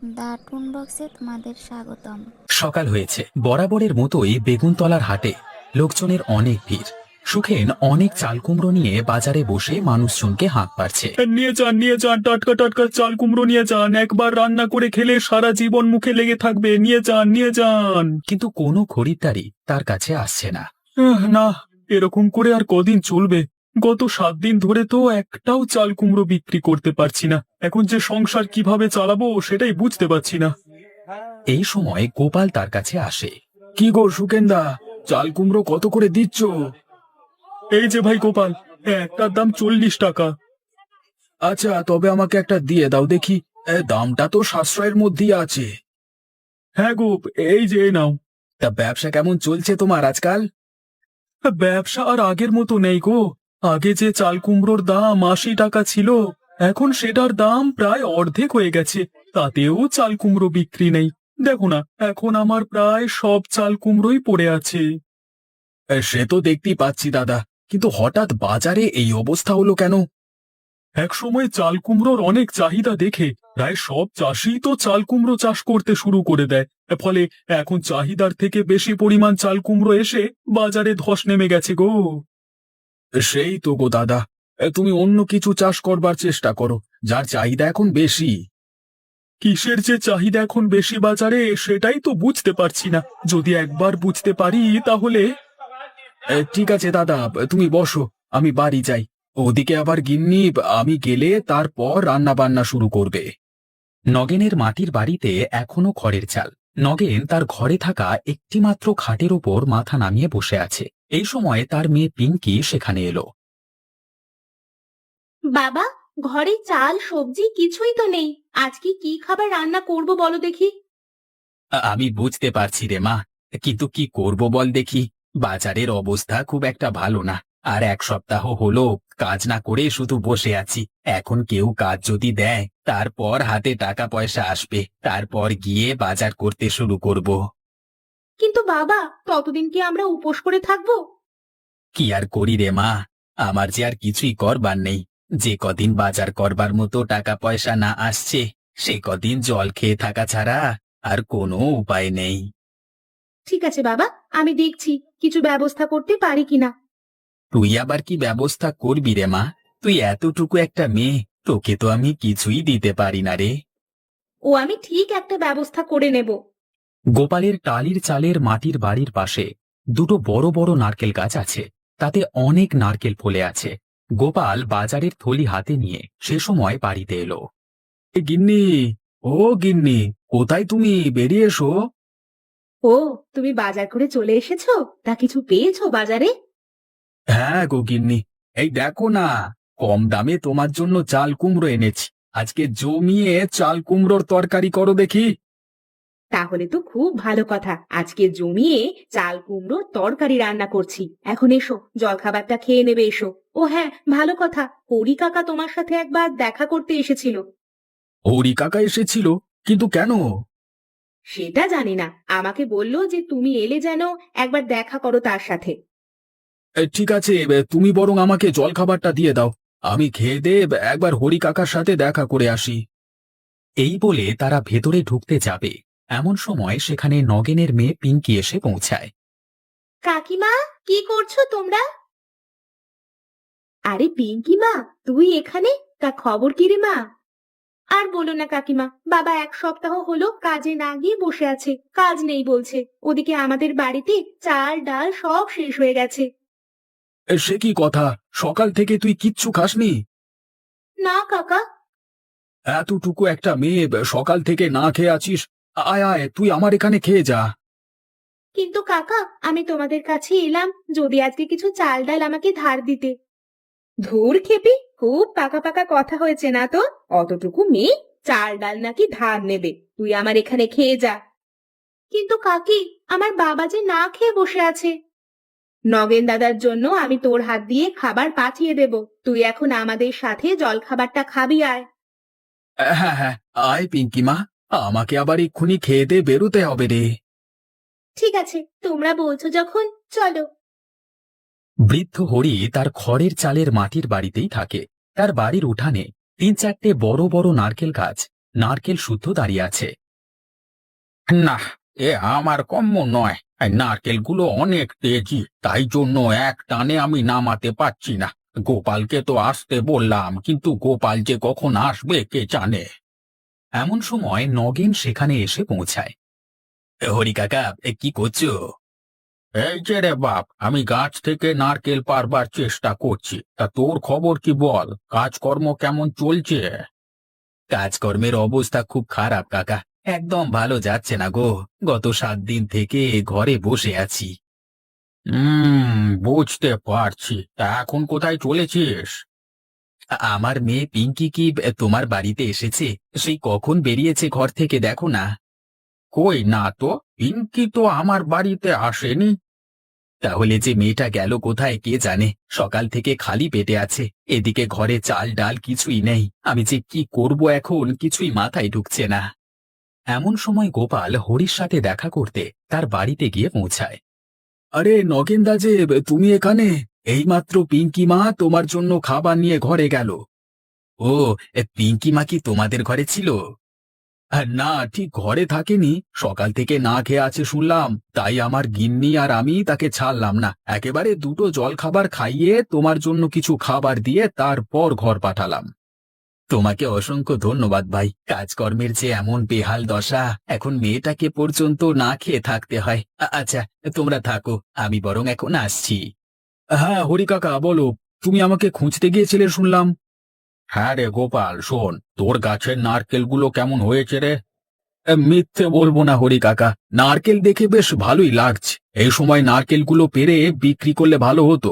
The টুন বক্সে তোমাদের স্বাগতম। সকাল হয়েছে, বরাবরের মতোই বেগুনতলার হাটে লোকজনের অনেক ভিড়। সুখেন অনেক চাল কুমড়ো নিয়ে বাজারে বসে মানুষজনকে হাঁক পারছে। নিয়ে যান নিয়ে যান, টাটকা টাটকা চাল কুমড়ো নিয়ে যান, একবার রান্না করে খেলে সারা জীবন মুখে লেগে থাকবে। নিয়ে যান নিয়ে যান। কিন্তু কোনো খরিদ্দারই তার কাছে আসছে না। না, এরকম করে আর কদিন চলবে? গত 7 দিন ধরে তো একটাও চাল কুমড়ো বিক্রি করতে পারছি না। এখন যে সংসার কিভাবে চালাবো সেটাই বুঝতে পারছি না। এই সময় গোপাল তার কাছে আসে। কি গো সুকেন্দা, চাল কুমড়ো কত করে দিচ্ছ? এই যে ভাই গোপাল, একটার দাম 40 টাকা। আচ্ছা, তবে আমাকে একটা দিয়ে দাও দেখি। দামটা তো সাশ্রয়ের মধ্যেই আছে। হ্যাঁ গো, এই যে এই নাও। তা ব্যবসা কেমন চলছে তোমার আজকাল? ব্যবসা আর আগের মতো নেই গো। আগে যে চাল কুমড়োর দাম 80 টাকা ছিল, এখন সেটার দাম প্রায় অর্ধেক হয়ে গেছে। তাতেও চাল কুমড়ো বিক্রি নেই। দেখো না, এখন আমার প্রায় সব চাল কুমড়োই পড়ে আছে। সে তো দেখতেই পাচ্ছি দাদা, কিন্তু হঠাৎ বাজারে এই অবস্থা হলো কেন? এক সময় চাল কুমড়োর অনেক চাহিদা দেখে প্রায় সব চাষিই তো চাল কুমড়ো চাষ করতে শুরু করে দেয়। ফলে এখন চাহিদার থেকে বেশি পরিমাণ চাল কুমড়ো এসে বাজারে ধস নেমে গেছে গো। সেই তো গো দাদা, তুমি অন্য কিছু চাষ করবার চেষ্টা করো, যার চাহিদা এখন বেশি। কিসের যে চাহিদা এখন বেশি বাজারে সেটাই তো বুঝতে পারছি না। যদি একবার বুঝতে পারি তাহলে। ঠিক আছে দাদা, তুমি বসো, আমি বাড়ি যাই। ওদিকে আবার গিন্নি আমি গেলে তারপর রান্না বান্না শুরু করবে। নগেনের মাটির বাড়িতে এখনো খড়ের চাল। নগেন তার ঘরে থাকা একটিমাত্র খাটের ওপর মাথা নামিয়ে বসে আছে। এই সময় তার মেয়ে পিঙ্কি সেখানে এলো। বাবা, ঘরে চাল সবজি কিছুই তো নেই। আজকে কি খাবার রান্না করব বলো দেখি। আমি বুঝতে পারছি রে মা, কিন্তু কি করব বল দেখি। বাজারের অবস্থা খুব একটা ভালো না। আর 1 সপ্তাহ হলো কাজ না করে শুধু বসে আছি। এখন কেউ কাজ যদি দেয়, তারপর হাতে টাকা পয়সা আসবে, তারপর গিয়ে বাজার করতে শুরু করব। কিন্তু বাবা, ততদিন কি আমরা উপোস করে থাকবো? কি আর করি রে মা, আমার যে আর কিছুই করবার নেই। যে কদিন বাজার করবার মতো টাকা পয়সা না আসছে, সে কদিন জল খেয়ে থাকা ছাড়া আর কোনো উপায় নেই। ঠিক আছে বাবা, আমি দেখছি কিছু ব্যবস্থা করতে পারি কিনা। তুই আবার কি ব্যবস্থা করবি রে মা? তুই এতটুকু একটা মেয়ে, তোকে তো আমি কিছুই দিতে পারি না রে। আমি ঠিক একটা ব্যবস্থা করে নেব। গোপালের টালির চালের মাটির বাড়ির পাশে দুটো বড় বড় নারকেল গাছ আছে। তাতে অনেক নারকেল ফলে আছে। গোপাল বাজারের থলি হাতে নিয়ে সে সময় বাড়িতে এলো। গিন্নি, ও গিন্নি, কোথায় তুমি? বেরিয়ে এসো। ও, তুমি বাজার করে চলে এসেছো? তা কিছু পেয়েছো বাজারে? হ্যাঁ গো গিন্নি, এই দেখো না, কম দামে তোমার জন্য চাল কুমড়ো এনেছি। আজকে জমিয়ে চাল কুমড়োর তরকারি করো দেখি। তাহলে তো খুব ভালো কথা। আজকে জমিয়ে চাল কুমড়োর তরকারি রান্না করছি। এখন এসো, জলখাবারটা খেয়ে নেবে এসো। ও হ্যাঁ, ভালো কথা, হরি কাকা তোমার সাথে একবার দেখা করতে এসেছিল। হরি কাকা এসেছিল? কিন্তু কেন? সেটা জানি না, আমাকে বললো যে তুমি এলে যেন একবার দেখা করো তার সাথে। ঠিক আছে, তুমি বরং আমাকে জলখাবারটা দিয়ে দাও। আমি খেয়ে দিয়ে একবার হরি কাকার সাথে দেখা করে আসি। এই বলে তারা ভেতরে ঢুকতে যাবে, এমন সময় সেখানে নগেনের মেয়ে পিঙ্কি এসে পৌঁছায়। কাকিমা, কি করছো তোমরা? আরে পিঙ্কি মা, তুই এখানে? তা খবর কি রে মা? আর বলো না কাকিমা, বাবা 1 সপ্তাহ হলো কাজে না গিয়ে বসে আছে। কাজ নেই বলছে। ওদিকে আমাদের বাড়িতে চাল ডাল সব শেষ হয়ে গেছে। সে কি কথা, সকাল থেকে তুই কিচ্ছু খাসনি? না কাকা। এতটুকু একটা মেয়ে সকাল থেকে না খেয়ে আছিস? আয় আয়, তুই আমার এখানে খেয়ে যা। কিন্তু কাকা, আমি তোমাদের কাছে এলাম যদি আজকে কিছু চাল ডাল আমাকে ধার দিতে। ধুর খেপি, খুব পাকা পাকা কথা হয়েছে না তো? অতটুকু মেয়ে চাল ডাল নাকি ধার নেবে? তুই আমার এখানে খেয়ে যা। কিন্তু কাকি, আমার বাবা যে না খেয়ে বসে আছে। নগেন দাদার জন্য আমি তোর হাত দিয়ে খাবার পাঠিয়ে দেব। তুই এখন আমাদের সাথে জলখাবারটা খাবি আয়। হ্যাঁ হ্যাঁ, আয় পিঙ্কি মা, আমাকে আবার এক্ষুনি খেয়ে দিয়ে বেরোতে হবে রে। ঠিক আছে, তোমরা বলছো যখন, চলো। বৃদ্ধ হরি তার খড়ের চালের মাটির বাড়িতেই থাকে। তার বাড়ির উঠানে 3-4টে বড় বড় নারকেল গাছ নারকেল শুদ্ধ দাঁড়িয়ে আছে। না, এ আমার কম্য নয়। এই নারকেলগুলো অনেক তেজি, তাই জন্য এক টানে আমি নামাতে পারছি না। গোপালকে তো আসতে বললাম, কিন্তু গোপাল যে কখন আসবে কে জানে। এমন সময় নগেন সেখানে এসে পৌঁছায়। হরি কাকা, কি করছো? এই যে রে বাপ, আমি গাছ থেকে নারকেল পারবার চেষ্টা করছি। তা তোর খবর কি বল, কাজকর্ম কেমন চলছে? কাজকর্মের অবস্থা খুব খারাপ কাকা, একদম ভালো যাচ্ছে না গো। গত 7 দিন থেকে ঘরে বসে আছি। বুঝতে পারছি। তা এখন কোথায় চলেছিস? আমার মেয়ে পিঙ্কি কি তোমার বাড়িতে এসেছে? সেই কখন বেরিয়েছে ঘর থেকে, দেখো না। কই না তো, পিঙ্কি তো আমার বাড়িতে আসেনি। তাহলে যে মেয়েটা গেল কোথায় কে জানে, সকাল থেকে খালি পেটে আছে। এদিকে ঘরে চাল ডাল কিছুই নেই, আমি যে কি করব এখন কিছুই মাথায় ঢুকছে না। এমন সময় গোপাল হরির সাথে দেখা করতে তার বাড়িতে গিয়ে পৌঁছায়। আরে নগেনদা যে, তুমি এখানে? এইমাত্র পিঙ্কি মা তোমার জন্য খাবার নিয়ে ঘরে গেল। ও, পিঙ্কি মা কি তোমাদের ঘরে ছিল? না, ঠিক ঘরে থাকেনি, সকাল থেকে না খেয়ে আছে শুনলাম, তাই আমার গিন্নি আর আমি তাকে ছাড়লাম না, একেবারে দুটো জল খাবার খাইয়ে তোমার জন্য কিছু খাবার দিয়ে তারপর ঘর পাঠালাম। তোমাকে অসংখ্য ধন্যবাদ ভাই। কাজকর্মের যে এমন বেহাল দশা, এখন মেয়েটাকে পর্যন্ত না খেয়ে থাকতে হয়। আচ্ছা, তোমরা থাকো, আমি বরং এখন আসছি। হ্যাঁ হরি কাকা, বলো, তুমি আমাকে খুঁজতে গিয়েছিলে শুনলাম। হ্যাঁ রে গোপাল, শোন, তোর গাছের নারকেলগুলো কেমন হয়েছে রে? মিথ্যে বলবো না হরি কাকা, নারকেল দেখে বেশ ভালোই লাগছে। এই সময় নারকেলগুলো পেরে বিক্রি করলে ভালো হতো।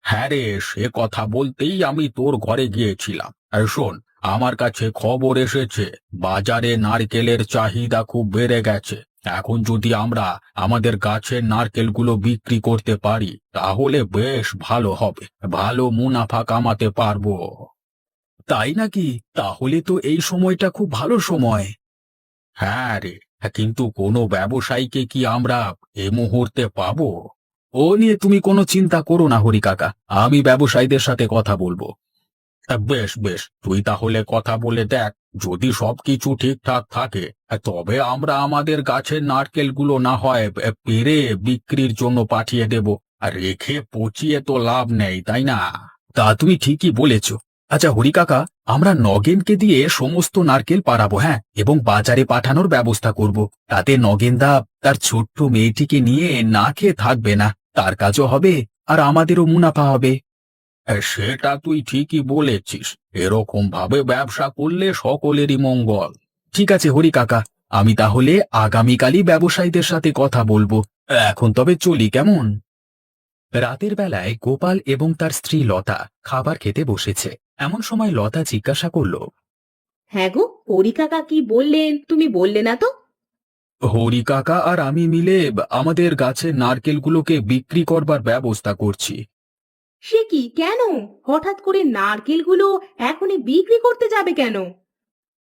হ্যাঁ রে, সে কথা বলতেই আমি তোর ঘরে গিয়েছিলাম। আর শোন, আমার কাছে খবর এসেছে বাজারে নারকেলের চাহিদা খুব বেড়ে গেছে। এখন যদি আমরা আমাদের গাছের নারকেলগুলো বিক্রি করতে পারি তাহলে বেশ ভালো হবে, ভালো মুনাফা কামাতে পারবো। তাই নাকি? তাহলে তো এই সময়টা খুব ভালো সময়। হ্যাঁ রে, কিন্তু কোনো ব্যবসায়ীকে কি আমরা এ মুহূর্তে পাবো? ও নিয়ে তুমি কোনো চিন্তা করো না হরি কাকা, আমি ব্যবসায়ীদের সাথে কথা বলবো। বেশ বেশ, তুই তাহলে কথা বলে দেখ। যদি সবকিছু ঠিকঠাক থাকে তবে আমরা আমাদের গাছের নারকেলগুলো না হয় পেরে বিক্রির জন্য পাঠিয়ে দেব। আর রেখে পচিয়ে তো লাভ নেই, তাই না? তা তুমি ঠিকই বলেছ। আচ্ছা হরি কাকা, আমরা নগেনকে দিয়ে সমস্ত নারকেল পাড়াবো, হ্যাঁ, এবং বাজারে পাঠানোর ব্যবস্থা করব। তাতে নগেনদা তার ছোট্ট মেয়েটিকে নিয়ে না খেয়ে থাকবে না, তার কাজও হবে আর আমাদেরও মুনাফা হবে। সেটা তুই ঠিকই বলেছিস, এরকম ভাবে ব্যবসা করলে সকলেরই মঙ্গল। ঠিক আছে হরি কাকা, আমি তাহলে আগামীকালই ব্যবসায়ীদের সাথে কথা বলবো। এখন তবে চলি, কেমন? রাতের বেলায় গোপাল এবং তার স্ত্রী লতা খাবার খেতে বসেছে। এমন সময় লতা জিজ্ঞাসা করল, হ্যাঁ গো, হরি কাকা কি বললেন তুমি বললে না তো? হরি কাকা আর আমি মিলে আমাদের গাছের নারকেলগুলোকে বিক্রি করবার ব্যবস্থা করছি। সে কি, কেন হঠাৎ করে নারকেলগুলো এখনই বিক্রি করতে যাবে কেন?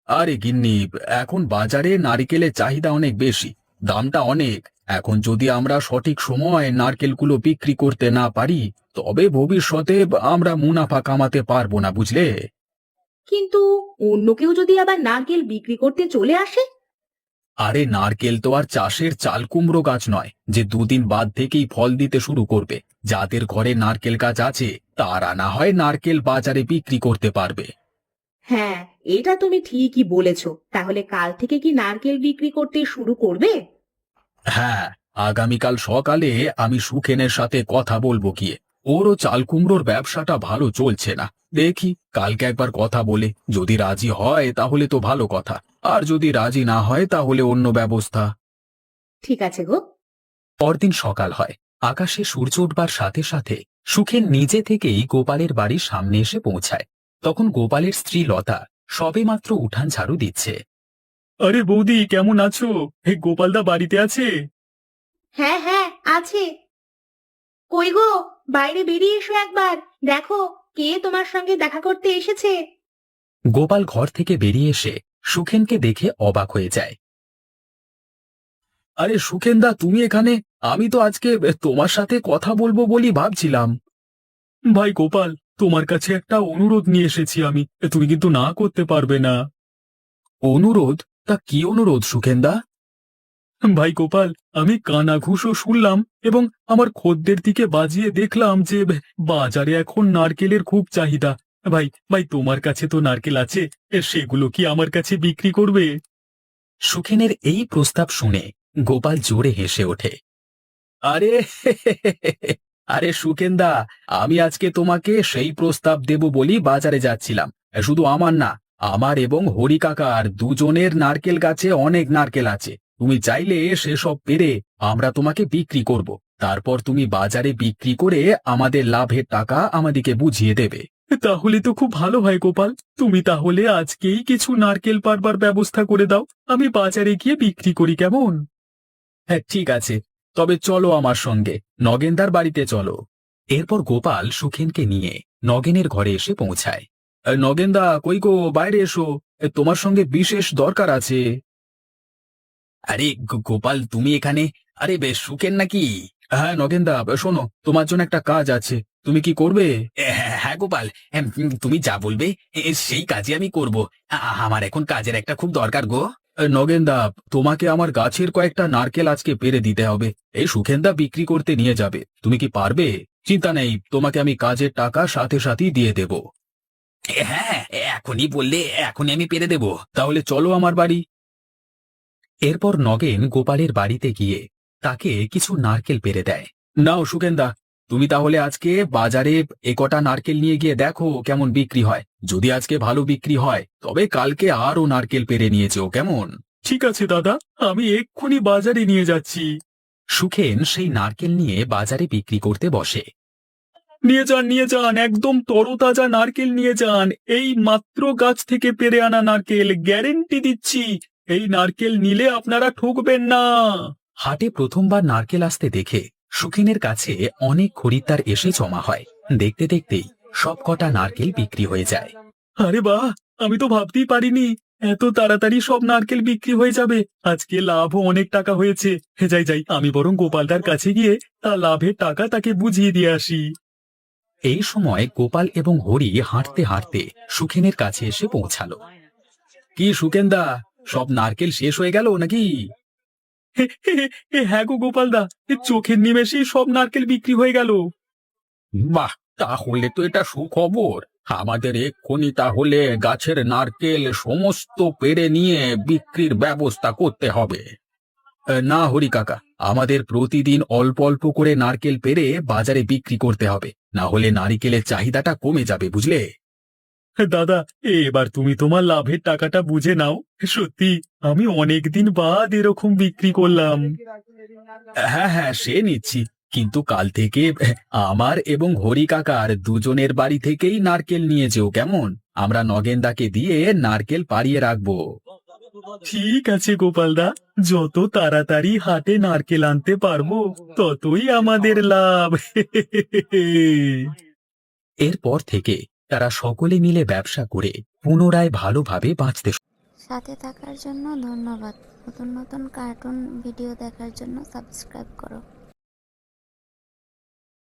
আরে গিন্নি, এখন বাজারে নারকেলের চাহিদা অনেক বেশি, দামটা অনেক। এখন যদি আমরা সঠিক সময় নারকেলগুলো বিক্রি করতে না পারি তবে ভবিষ্যতে আমরা মুনাফা কামাতে পারবো না, বুঝলে? কিন্তু অন্য কেউ যদি আবার নারকেল বিক্রি করতে চলে আসে? আরে নারকেল তো আর চাষের চাল কুমড়ো গাছ নয় যে দুদিন বাদ থেকেই ফল দিতে শুরু করবে। যাদের ঘরে নারকেল গাছ আছে তারা না হয় নারকেল বাজারে বিক্রি করতে পারবে। হ্যাঁ, এটা তুমি ঠিকই বলেছো। তাহলে কাল থেকে কি নারকেল বিক্রি করতে শুরু করবে? হ্যাঁ, আগামীকাল সকালে আমি সুখেনের সাথে কথা বলবো গিয়ে। ওরও চাল কুমড়োর ব্যবসাটা ভালো চলছে না। দেখি কালকে একবার কথা বলে যদি রাজি হয় তাহলে তো ভালো কথা, আর যদি রাজি না হয় তাহলে অন্য ব্যবস্থা। ঠিক আছে গো। পরদিন সকাল হয়। আকাশে সূর্য উঠবার সাথে সাথে সুখেন নিজে থেকেই গোপালের বাড়ির সামনে এসে পৌঁছায়। তখন গোপালের স্ত্রী লতা সবেমাত্র উঠান ঝাড়ু দিচ্ছে। আরে বৌদি, কেমন আছো? গোপালদা বাড়িতে আছে? হ্যাঁ হ্যাঁ, আছে। কই গো, বাইরে বেরিয়ে এসো একবার, দেখো কে তোমার সঙ্গে দেখা করতে এসেছে। গোপাল ঘর থেকে বেরিয়ে এসে সুখেনকে দেখে অবাক হয়ে যায়। আরে সুখেনদা, তুমি এখানে? আমি তো আজকে তোমার সাথে কথা বলবো বলি ভাবছিলাম। ভাই গোপাল, তোমার কাছে একটা অনুরোধ নিয়ে এসেছি আমি, তুমি কিন্তু না করতে পারবে না। অনুরোধ? তা কি অনুরোধ সুখেন্দা? ভাই গোপাল, আমি কানা ঘুষো শুনলাম এবং আমার খদ্দের দিকে বাজিয়ে দেখলাম যে বাজারে এখন নারকেলের খুব চাহিদা। ভাই ভাই তোমার কাছে তো নারকেল আছে, সেগুলো কি আমার কাছে বিক্রি করবে? সুখেনের এই প্রস্তাব শুনে গোপাল জোরে হেসে ওঠে। আরে আরে সুখেন্দা, আমি আজকে তোমাকে সেই প্রস্তাব দেব বলি বাজারে যাচ্ছিলাম। শুধু আমার না, আমার এবং হরি কাকার দুজনের নারকেল গাছে অনেক নারকেল আছে। তুমি চাইলে সেসব পেরে আমরা তোমাকে বিক্রি করব। তারপর তুমি বাজারে বিক্রি করে আমাদের লাভের টাকা আমাদেরকে বুঝিয়ে দেবে। তাহলে তো খুব ভালো হয় গোপাল, তুমি তাহলে আজকেই কিছু নারকেল পারবার ব্যবস্থা করে দাও, আমি বাজারে গিয়ে বিক্রি করি, কেমন? হ্যাঁ ঠিক আছে, তবে চলো আমার সঙ্গে, নগেনদার বাড়িতে চলো। এরপর গোপাল সুখেনকে নিয়ে নগেনের ঘরে এসে পৌঁছায়। নগেনদা, কই গো, বাইরে এসো, তোমার সঙ্গে বিশেষ দরকার আছে। আরে গোপাল, তুমি এখানে? আরে বেশ, সুখেন নাকি? হ্যাঁ নগেনদা, শোনো, তোমার জন্য একটা কাজ আছে, তুমি কি করবে? হ্যাঁ গোপাল, তুমি যা বলবে সেই কাজই আমি করব। আমার এখন কাজের একটা খুব দরকার গো। নগেনদা, তোমাকে আমার গাছের কয়েকটা নারকেল আজকে পেরে দিতে হবে। এই সুখেনদা বিক্রি করতে নিয়ে যাবে, তুমি কি পারবে? চিন্তা নেই, তোমাকে আমি কাজের টাকা সাথে সাথেই দিয়ে দেব। হ্যাঁ, এখনই বললে এখনই আমি পেরে দেব। তাহলে চলো আমার বাড়ি। এরপর নগেন গোপালের বাড়িতে গিয়ে তাকে কিছু নারকেল পেরে দেয়। নাও সুখেন্দা, তুমি তাহলে আজকে বাজারে একটা নারকেল নিয়ে গিয়ে দেখো কেমন বিক্রি হয়। যদি আজকে ভালো বিক্রি হয় তবে কালকে আরো নারকেল পেরে নিয়ে যেও, কেমন? ঠিক আছে দাদা, আমি এক্ষুনি বাজারে নিয়ে যাচ্ছি। সুখেন সেই নারকেল নিয়ে বাজারে বিক্রি করতে বসে। নিয়ে যান, একদম তরতাজা নারকেল নিয়ে যান। এই মাত্র গাছ থেকে পেরে আনা নারকেল, গ্যারেন্টি দিচ্ছি এই নারকেল নিলে আপনারা ঠকবেন না। হাটে প্রথমবার নারকেল আসতে দেখে সুখেনের কাছে অনেক খরিদ্দার এসে জমা হয়। দেখতে দেখতেই সব কটা নারকেল বিক্রি হয়ে যায়। আরে বাহ, আমি তো ভাবতেই পারিনি এত তাড়াতাড়ি সব নারকেল বিক্রি হয়ে যাবে। আজকে লাভও অনেক টাকা হয়েছে। যাই, আমি বরং গোপালদার কাছে গিয়ে তার লাভের টাকা তাকে বুঝিয়ে দিয়ে আসি। এই সময় গোপাল এবং হরি হাঁটতে হাঁটতে সুখেনের কাছে এসে পৌঁছালো। কি সুখেনদা, সব নারকেল শেষ হয়ে গেল নাকি? হ্যাঁ গো গোপালদা, চোখের নিমেষেই সব নারকেল বিক্রি হয়ে গেল। বাহ, তাহলে তো এটা সুখবর। আমাদের এক্ষুনি তাহলে গাছের নারকেল সমস্ত পেরে নিয়ে বিক্রির ব্যবস্থা করতে হবে। না হরি কাকা, আমাদের প্রতিদিন অল্প অল্প করে নারকেল পেরে বাজারে বিক্রি করতে হবে, না হলে নারিকেলের চাহিদাটা কমে যাবে, বুঝলে? দাদা, এবার তুমি তোমার লাভের টাকাটা বুঝে নাও। সত্যি আমি অনেকদিন বাদ এরকম বিক্রি করলাম। হ্যাঁ হ্যাঁ, সে নিচ্ছি, কিন্তু কাল থেকে আমার এবং হরি কাকার দুজনের বাড়ি থেকেই নারকেল নিয়ে যেও, কেমন? আমরা নগেনদাকে দিয়ে নারকেল পাড়িয়ে রাখবো। ঠিক আছে গোপালদা, যত তাড়াতাড়ি হাটে নারকেল আনতে পারবো ততই আমাদের লাভ। এরপর থেকে তারা সকলে মিলে ব্যবসা করে পুনরায় ভালোভাবে বাঁচতে সাথে থাকার জন্য ধন্যবাদ। নতুন নতুন কার্টুন ভিডিও দেখার জন্য সাবস্ক্রাইব করো।